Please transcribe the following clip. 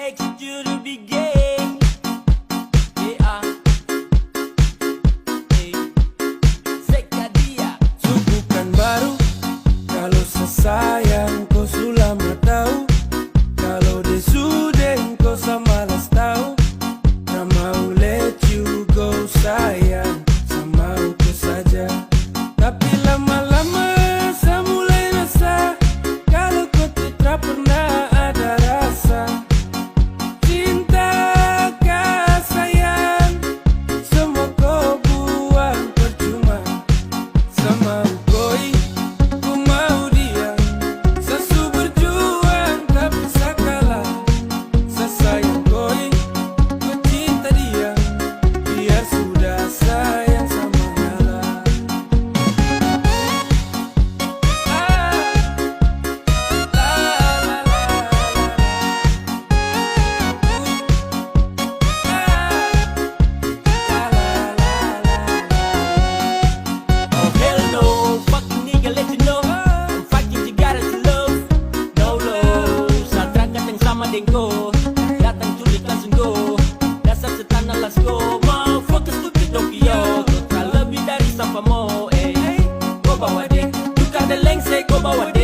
next you to be gay. Yeah. Zeka dia. Itu bukan baru. Kalau sesayang kau sulama tahu. Kalau desudeng kau samalas tahu. Tak mau let you go sayang. Sama aku saja. Tapi lama-lama saya mulai rasa. Kalau kau tidak pernah ada rasa. Cinta kah sayang. Semua kau buang percuma. Sama koi, ku mau dia. Sesu berjuang tak bisa kalah. Saya sayang koi, ku cinta dia. Biar sudah sayang sama ngalah. Oh hell no, fucking nigga let you know. I'm fighting Jakarta to love. No love, saat datang sama dengko. Datang culik langsung go. Dasar setan alas go. Motherfucker stupid Tokyo. Kau tak lebih dari sampah mo. Kau bawa dek, duka ada lengse kau bawa dek.